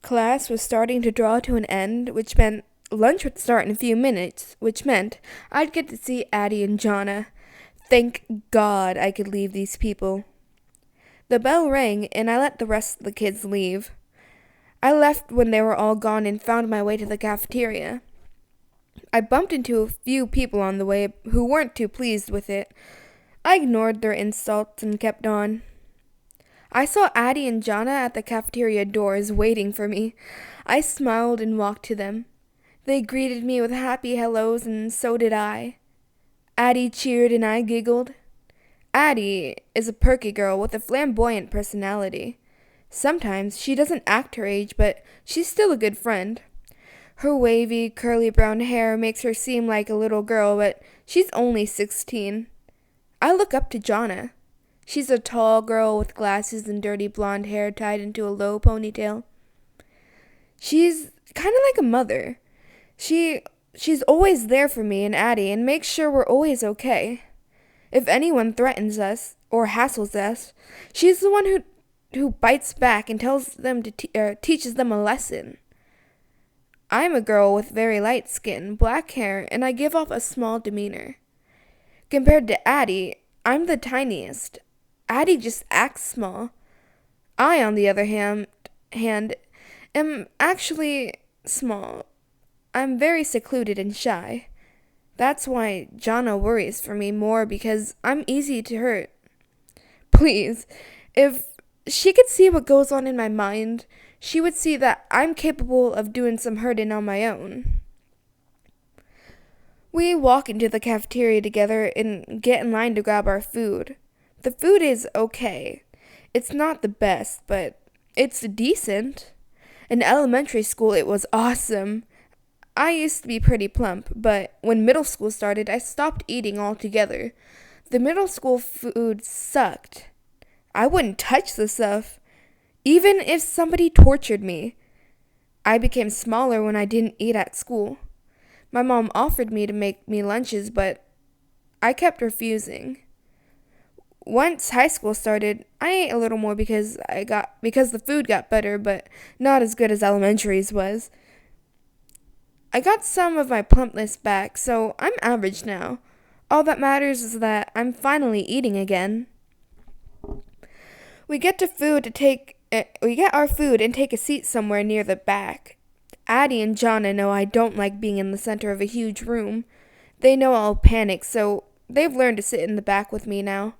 Class was starting to draw to an end, which meant lunch would start in a few minutes, which meant I'd get to see Addie and Jonna. Thank God I could leave these people. The bell rang, and I let the rest of the kids leave. I left when they were all gone and found my way to the cafeteria. I bumped into a few people on the way who weren't too pleased with it. I ignored their insults and kept on. I saw Addie and Jonna at the cafeteria doors waiting for me. I smiled and walked to them. They greeted me with happy hellos, and so did I. Addie cheered and I giggled. Addie is a perky girl with a flamboyant personality. Sometimes she doesn't act her age, but she's still a good friend. Her wavy, curly brown hair makes her seem like a little girl, but she's only 16. I look up to Jonna. She's a tall girl with glasses and dirty blonde hair tied into a low ponytail. She's kind of like a mother. She's always there for me and Addie and makes sure we're always okay. If anyone threatens us or hassles us, she's the one who bites back and tells them teaches them a lesson. I'm a girl with very light skin, black hair, and I give off a small demeanor. Compared to Addie, I'm the tiniest. Addie just acts small. I, on the other hand, am actually small. I'm very secluded and shy. That's why Jonna worries for me more, because I'm easy to hurt. Please, if she could see what goes on in my mind, she would see that I'm capable of doing some hurting on my own. We walk into the cafeteria together and get in line to grab our food. The food is okay. It's not the best, but it's decent. In elementary school, it was awesome. I used to be pretty plump, but when middle school started, I stopped eating altogether. The middle school food sucked. I wouldn't touch the stuff, even if somebody tortured me. I became smaller when I didn't eat at school. My mom offered me to make me lunches, but I kept refusing. Once high school started, I ate a little more because the food got better, but not as good as elementary's was. I got some of my plumpness back, so I'm average now. All that matters is that I'm finally eating again. We get our food and take a seat somewhere near the back. Addie and Jonna know I don't like being in the center of a huge room. They know I'll panic, so they've learned to sit in the back with me now.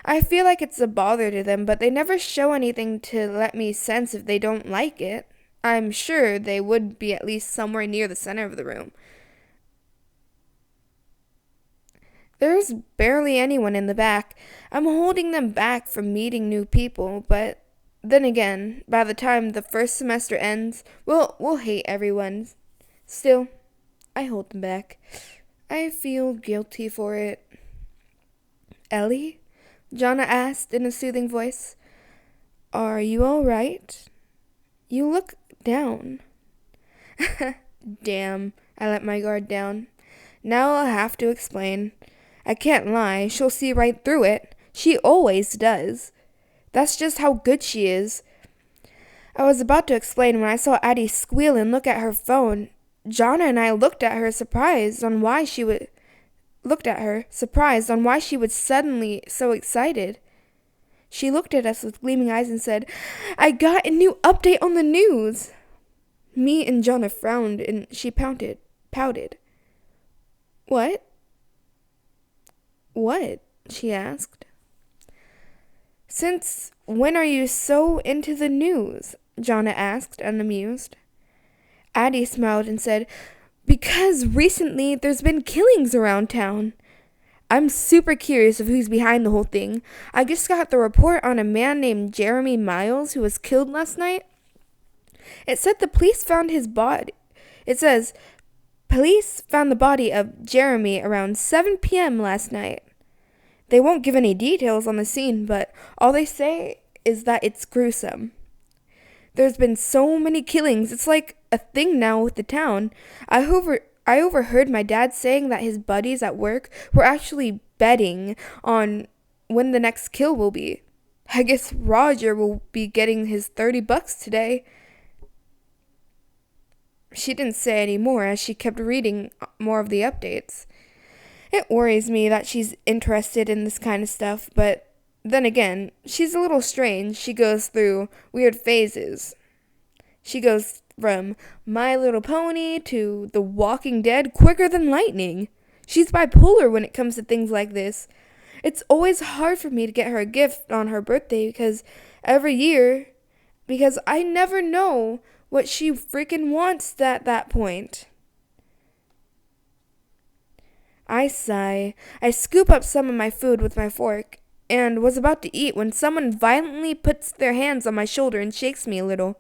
I feel like it's a bother to them, but they never show anything to let me sense if they don't like it. I'm sure they would be at least somewhere near the center of the room. There's barely anyone in the back. I'm holding them back from meeting new people, but then again, by the time the first semester ends, we'll hate everyone. Still, I hold them back. I feel guilty for it. Ellie? Jonna asked in a soothing voice. Are you all right? You look down. Damn, I let my guard down. Now I'll have to explain. I can't lie, she'll see right through it. She always does. That's just how good she is. I was about to explain when I saw Addie squeal and look at her phone. Jonna and I looked at her surprised on why she was suddenly so excited. She looked at us with gleaming eyes and said, I got a new update on the news. Me and Jonna frowned and she pouted. What? What? She asked. Since when are you so into the news? Jonna asked, unamused. Addie smiled and said, because recently there's been killings around town. I'm super curious of who's behind the whole thing. I just got the report on a man named Jeremy Miles who was killed last night. It said the police found his body. It says, police found the body of Jeremy around 7 p.m. last night. They won't give any details on the scene, but all they say is that it's gruesome. There's been so many killings, it's like a thing now with the town. I overheard my dad saying that his buddies at work were actually betting on when the next kill will be. I guess Roger will be getting his $30 today. She didn't say any more as she kept reading more of the updates. It worries me that she's interested in this kind of stuff, but then again, she's a little strange. She goes through weird phases. She goes from My Little Pony to The Walking Dead quicker than lightning. She's bipolar when it comes to things like this. It's always hard for me to get her a gift on her birthday because I never know what she freaking wants at that point. I sigh. I scoop up some of my food with my fork and was about to eat when someone violently puts their hands on my shoulder and shakes me a little.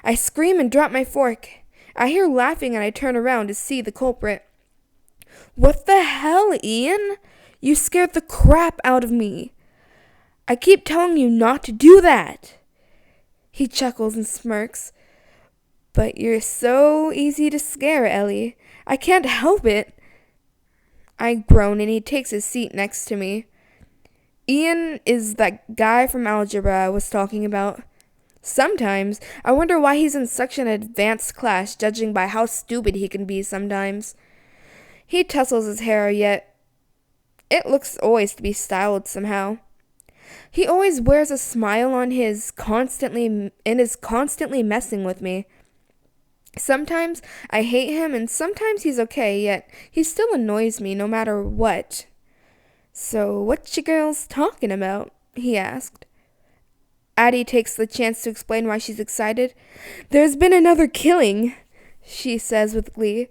I scream and drop my fork. I hear laughing and I turn around to see the culprit. What the hell, Ian? You scared the crap out of me. I keep telling you not to do that. He chuckles and smirks. But you're so easy to scare, Ellie. I can't help it. I groan and he takes his seat next to me. Ian is that guy from algebra I was talking about. Sometimes I wonder why he's in such an advanced class, judging by how stupid he can be sometimes. He tussles his hair, yet it looks always to be styled somehow. He always wears a smile on his and is constantly messing with me. Sometimes I hate him and sometimes he's okay, yet he still annoys me no matter what. So what you girls talking about? He asked. Addie takes the chance to explain why she's excited. There's been another killing, she says with glee.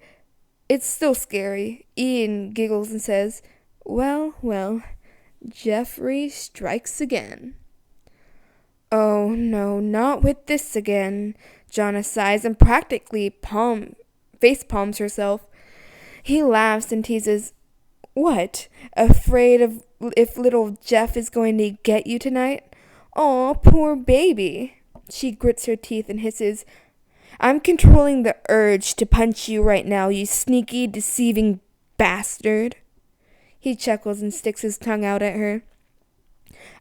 It's still scary. Ian giggles and says, Well, Jeffrey strikes again. Oh no, not with this again. Jonna sighs and practically face palms herself. He laughs and teases, What? Afraid of if little Jeff is going to get you tonight? Aw, poor baby. She grits her teeth and hisses, I'm controlling the urge to punch you right now, you sneaky, deceiving bastard. He chuckles and sticks his tongue out at her.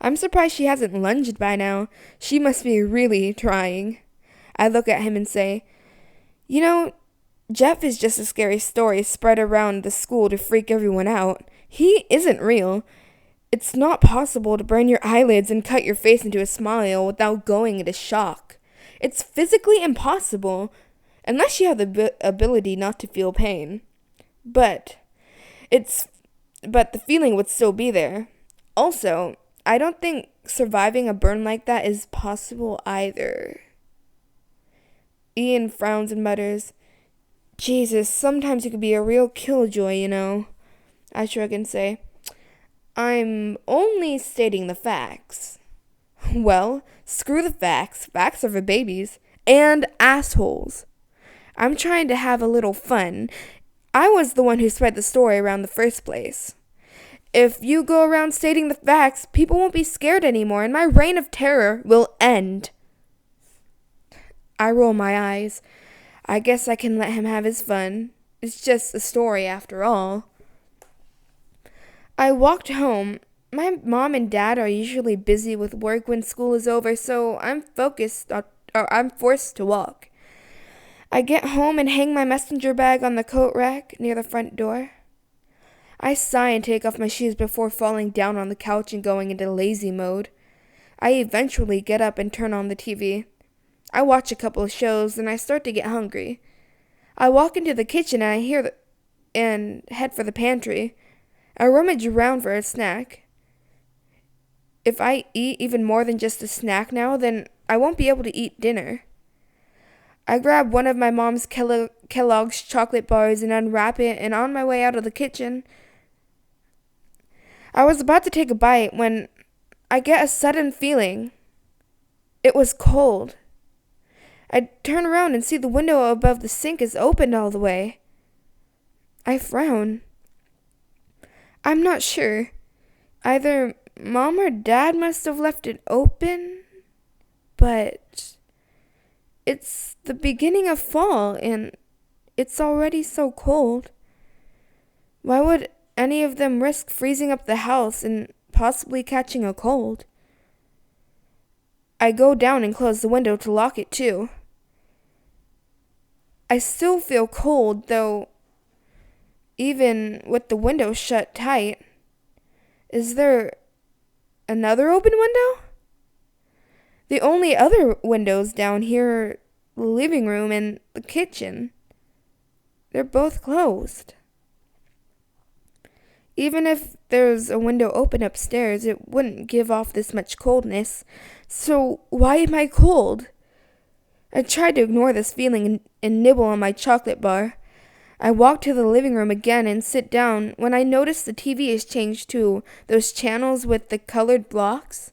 I'm surprised she hasn't lunged by now. She must be really trying. I look at him and say, You know, Jeff is just a scary story spread around the school to freak everyone out. He isn't real. It's not possible to burn your eyelids and cut your face into a smile without going into shock. It's physically impossible, unless you have the ability not to feel pain. But the feeling would still be there. Also, I don't think surviving a burn like that is possible either. Ian frowns and mutters, Jesus, sometimes you could be a real killjoy, you know. I shrug and say, I'm only stating the facts. Well, screw the facts. Facts are for babies. And assholes. I'm trying to have a little fun. I was the one who spread the story around the first place. If you go around stating the facts, people won't be scared anymore, and my reign of terror will end. I roll my eyes. I guess I can let him have his fun. It's just a story after all. I walked home. My mom and dad are usually busy with work when school is over, so I'm forced to walk. I get home and hang my messenger bag on the coat rack near the front door. I sigh and take off my shoes before falling down on the couch and going into lazy mode. I eventually get up and turn on the TV. I watch a couple of shows and I start to get hungry. I walk into the kitchen and head for the pantry. I rummage around for a snack. If I eat even more than just a snack now, then I won't be able to eat dinner. I grab one of my mom's Kellogg's chocolate bars and unwrap it, and on my way out of the kitchen, I was about to take a bite when I get a sudden feeling. It was cold. I turn around and see the window above the sink is opened all the way. I frown. I'm not sure. Either Mom or Dad must have left it open, but it's the beginning of fall and it's already so cold. Why would any of them risk freezing up the house and possibly catching a cold? I go down and close the window to lock it too. I still feel cold, though, even with the window shut tight. Is there another open window? The only other windows down here are the living room and the kitchen. They're both closed. Even if there's a window open upstairs, it wouldn't give off this much coldness. So why am I cold? I tried to ignore this feeling and nibble on my chocolate bar. I walked to the living room again and sit down when I noticed the TV has changed to those channels with the colored blocks.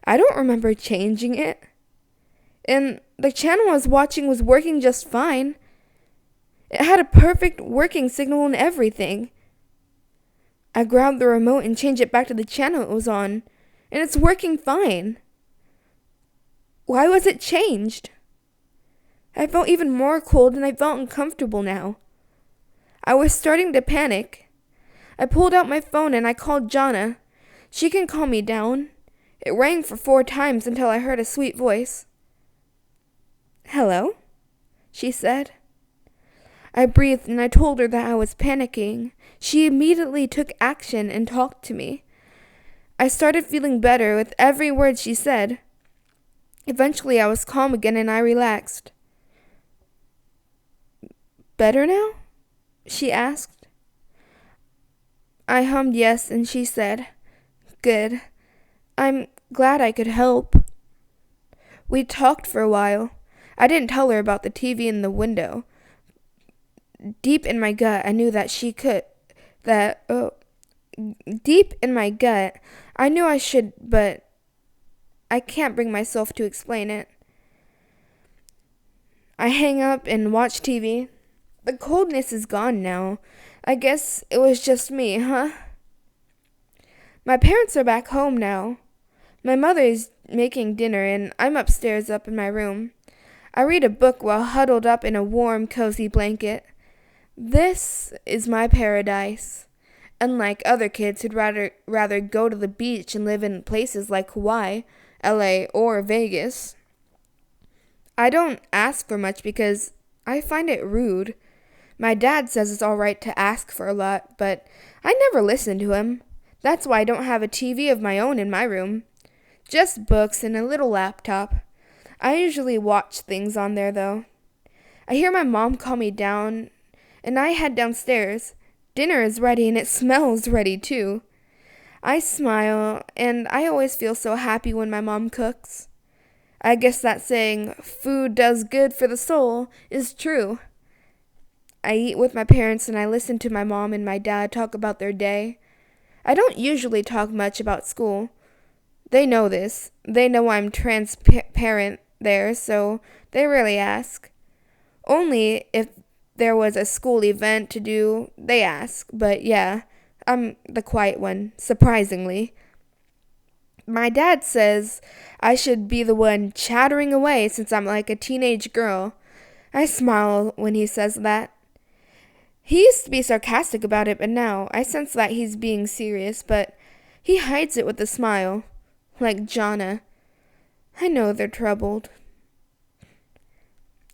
I don't remember changing it. And the channel I was watching was working just fine. It had a perfect working signal and everything. I grabbed the remote and changed it back to the channel it was on, and it's working fine. Why was it changed? I felt even more cold and I felt uncomfortable now. I was starting to panic. I pulled out my phone and I called Jonna. She can calm me down. It rang for 4 times until I heard a sweet voice. "Hello?" she said. I breathed and I told her that I was panicking. She immediately took action and talked to me. I started feeling better with every word she said. Eventually I was calm again and I relaxed. "Better now?" she asked. I hummed yes and she said, "Good. I'm glad I could help." We talked for a while. I didn't tell her about the TV in the window. Deep in my gut, I knew that she could. Deep in my gut, I knew I should, but I can't bring myself to explain it. I hang up and watch TV. The coldness is gone now. I guess it was just me, huh? My parents are back home now. My mother is making dinner and I'm upstairs up in my room. I read a book while huddled up in a warm, cozy blanket. This is my paradise. Unlike other kids who'd rather go to the beach and live in places like Hawaii, LA, or Vegas. I don't ask for much because I find it rude. My dad says it's all right to ask for a lot, but I never listen to him. That's why I don't have a TV of my own in my room. Just books and a little laptop. I usually watch things on there, though. I hear my mom call me down, and I head downstairs. Dinner is ready, and it smells ready, too. I smile, and I always feel so happy when my mom cooks. I guess that saying, "food does good for the soul," is true. I eat with my parents, and I listen to my mom and my dad talk about their day. I don't usually talk much about school. They know this. They know I'm transparent there, so they rarely ask. Only if there was a school event to do, they ask. But yeah, I'm the quiet one, surprisingly. My dad says I should be the one chattering away since I'm like a teenage girl. I smile when he says that. He used to be sarcastic about it, but now I sense that he's being serious, but he hides it with a smile. Like Jonna. I know they're troubled.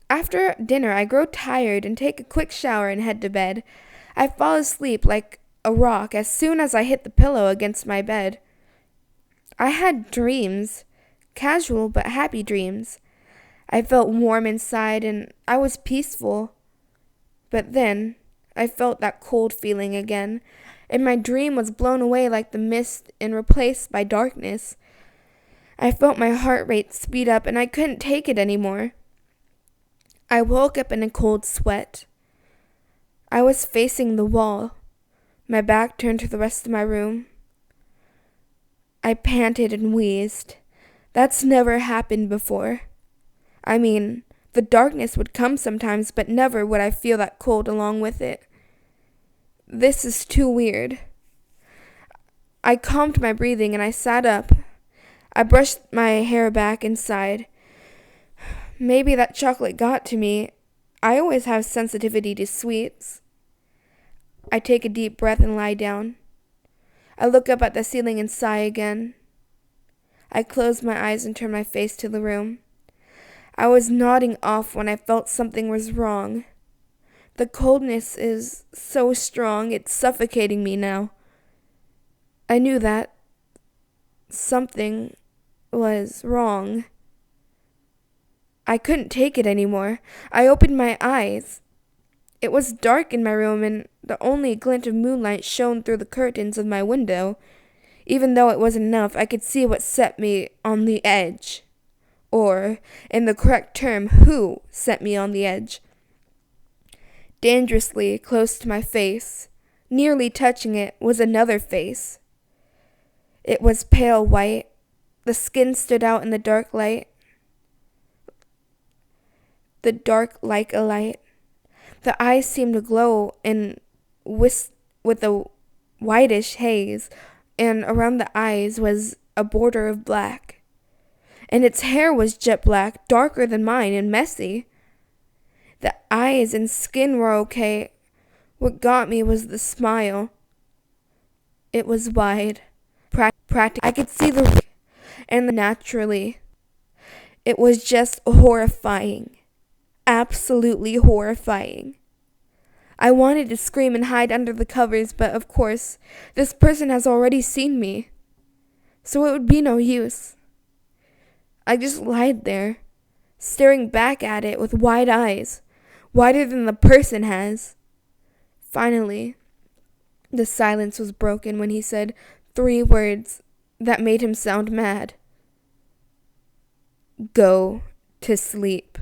After dinner, I grow tired and take a quick shower and head to bed. I fall asleep like a rock as soon as I hit the pillow against my bed. I had dreams, casual but happy dreams. I felt warm inside and I was peaceful. But then I felt that cold feeling again, and my dream was blown away like the mist and replaced by darkness. I felt my heart rate speed up and I couldn't take it anymore. I woke up in a cold sweat. I was facing the wall, my back turned to the rest of my room. I panted and wheezed. That's never happened before. I mean, the darkness would come sometimes, but never would I feel that cold along with it. This is too weird. I calmed my breathing and I sat up. I brushed my hair back and sighed. Maybe that chocolate got to me. I always have sensitivity to sweets. I take a deep breath and lie down. I look up at the ceiling and sigh again. I close my eyes and turn my face to the room. I was nodding off when I felt something was wrong. The coldness is so strong, it's suffocating me now. I knew that something was wrong. I couldn't take it anymore. I opened my eyes. It was dark in my room, and the only glint of moonlight shone through the curtains of my window. Even though it wasn't enough, I could see what set me on the edge. Or, in the correct term, who set me on the edge. Dangerously close to my face, nearly touching it, was another face. It was pale white. The skin stood out in the dark light. The dark like a light. The eyes seemed to glow with a whitish haze, and around the eyes was a border of black. And its hair was jet black, darker than mine, and messy. The eyes and skin were okay. What got me was the smile. It was wide, practical. I could see the and naturally. It was just horrifying. Absolutely horrifying. I wanted to scream and hide under the covers, but of course, this person has already seen me. So it would be no use. I just lied there, staring back at it with wide eyes, wider than the person has. Finally, the silence was broken when he said 3 words that made him sound mad. Go to sleep.